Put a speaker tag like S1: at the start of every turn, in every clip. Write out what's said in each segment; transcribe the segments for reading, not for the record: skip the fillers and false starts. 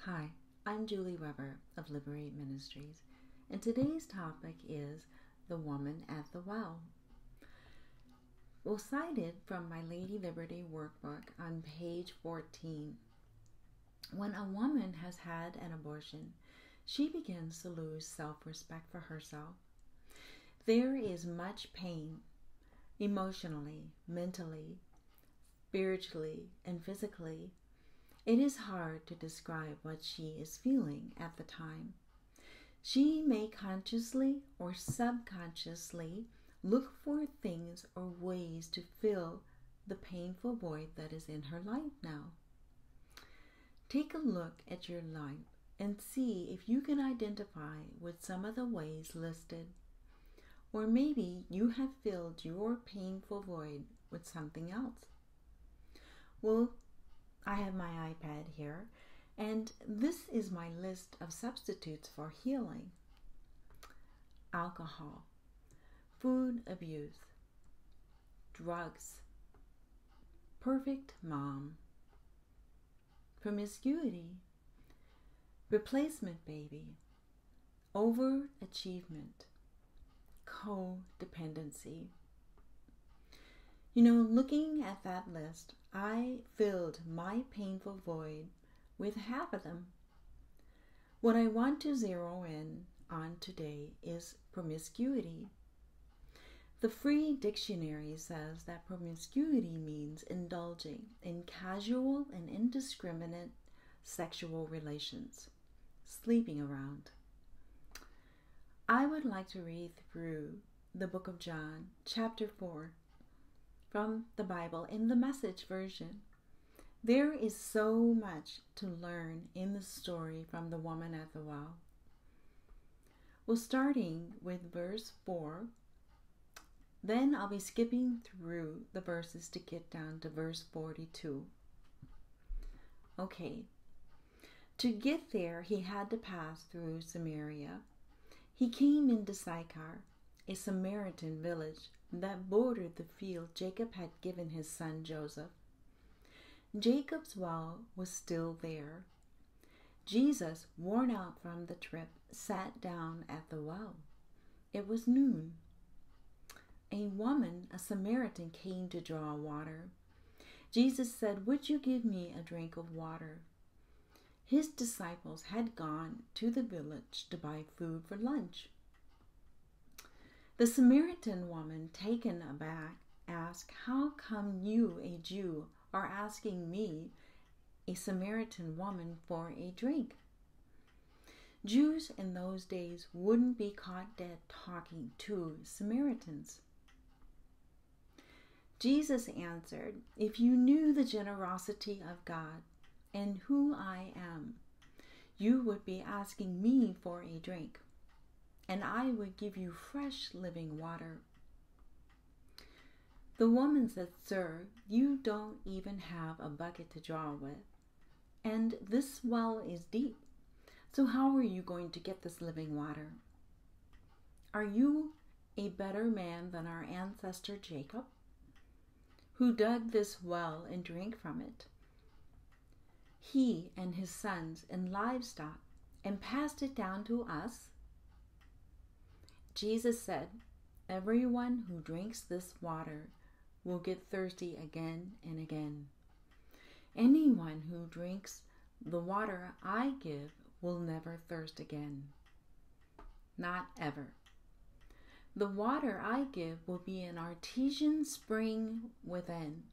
S1: Hi, I'm Julie Weber of Liberate Ministries, and today's topic is the woman at the well. Well, cited from my Lady Liberty workbook on page 14. When a woman has had an abortion, she begins to lose self-respect for herself. There is much pain, emotionally, mentally, spiritually, and physically. It is hard to describe what she is feeling at the time. She may consciously or subconsciously look for things or ways to fill the painful void that is in her life now. Take a look at your life and see if you can identify with some of the ways listed. Or maybe you have filled your painful void with something else. Well, I have my iPad here, and this is my list of substitutes for healing. Alcohol, food abuse, drugs, perfect mom, promiscuity, replacement baby, overachievement, codependency. Looking at that list, I filled my painful void with half of them. What I want to zero in on today is promiscuity. The Free Dictionary says that promiscuity means indulging in casual and indiscriminate sexual relations, sleeping around. I would like to read through the book of John, chapter 4, from the Bible in the Message version. There is so much to learn in the story from the woman at the well. Well, starting with verse 4, then I'll be skipping through the verses to get down to verse 42. Okay, to get there, he had to pass through Samaria. He came into Sychar, a Samaritan village that bordered the field Jacob had given his son Joseph. Jacob's well was still there. Jesus, worn out from the trip, sat down at the well. It was noon. A woman, a Samaritan, came to draw water. Jesus said, "Would you give me a drink of water?" His disciples had gone to the village to buy food for lunch. The Samaritan woman, taken aback, asked, "How come you, a Jew, are asking me, a Samaritan woman, for a drink?" Jews in those days wouldn't be caught dead talking to Samaritans. Jesus answered, "If you knew the generosity of God and who I am, you would be asking me for a drink, and I would give you fresh living water." The woman said, "Sir, you don't even have a bucket to draw with, and this well is deep. So how are you going to get this living water? Are you a better man than our ancestor Jacob, who dug this well and drank from it, he and his sons and livestock, and passed it down to us?" Jesus said, "Everyone who drinks this water will get thirsty again and again. Anyone who drinks the water I give will never thirst again. Not ever. The water I give will be an artesian spring within,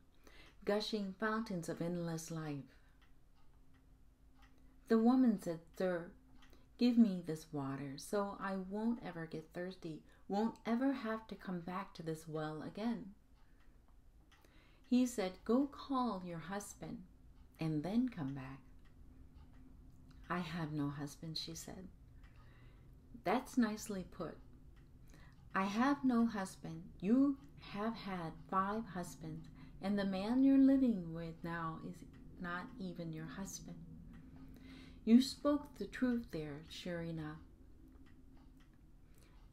S1: gushing fountains of endless life." The woman said, "Sir, give me this water so I won't ever get thirsty, won't ever have to come back to this well again." He said, "Go call your husband and then come back." "I have no husband," she said. "That's nicely put. I have no husband. You have had 5 husbands, and the man you're living with now is not even your husband. You spoke the truth there, sure enough."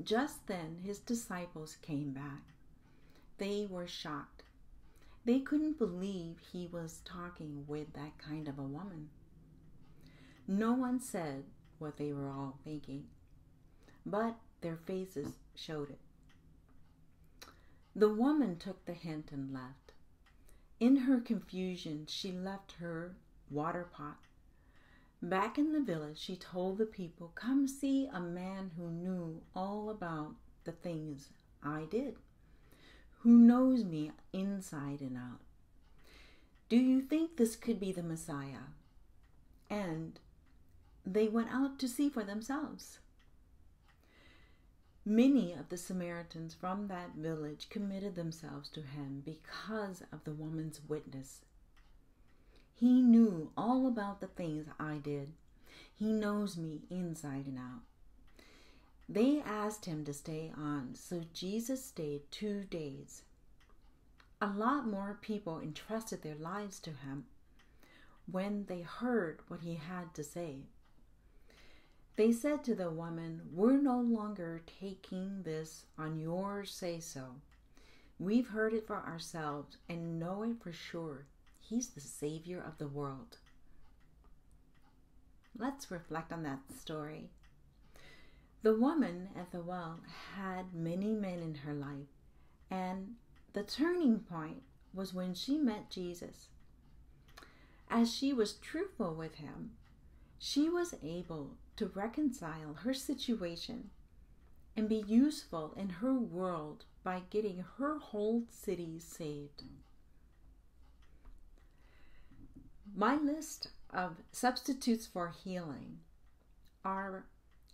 S1: Just then his disciples came back. They were shocked. They couldn't believe he was talking with that kind of a woman. No one said what they were all thinking, but their faces showed it. The woman took the hint and left. In her confusion, she left her water pot. Back in the village, she told the people, "Come see a man who knew all about the things I did, who knows me inside and out. Do you think this could be the Messiah?" And they went out to see for themselves. Many of the Samaritans from that village committed themselves to him because of the woman's witness. He knew all about the things I did. He knows me inside and out. They asked him to stay on, so Jesus stayed 2 days. A lot more people entrusted their lives to him when they heard what he had to say. They said to the woman, "We're no longer taking this on your say-so. We've heard it for ourselves and know it for sure. He's the Savior of the world." Let's reflect on that story. The woman at the well had many men in her life, and the turning point was when she met Jesus. As she was truthful with him, she was able to reconcile her situation and be useful in her world by getting her whole city saved. My list of substitutes for healing are,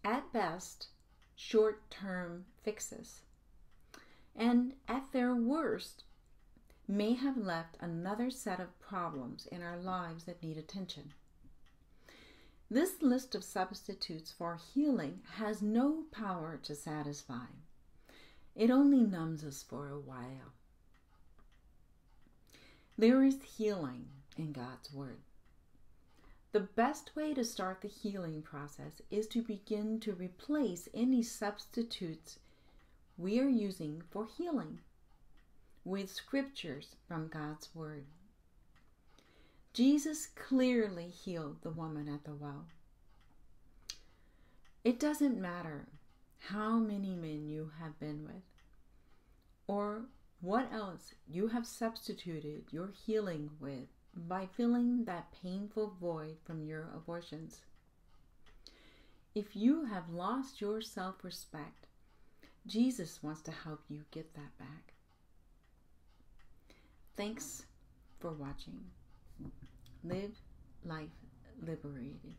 S1: at best, short-term fixes, and at their worst, may have left another set of problems in our lives that need attention. This list of substitutes for healing has no power to satisfy. It only numbs us for a while. There is healing in God's Word. The best way to start the healing process is to begin to replace any substitutes we are using for healing with scriptures from God's Word. Jesus clearly healed the woman at the well. It doesn't matter how many men you have been with or what else you have substituted your healing with by filling that painful void from your abortions. If you have lost your self-respect, Jesus wants to help you get that back. Thanks for watching. Live life liberated.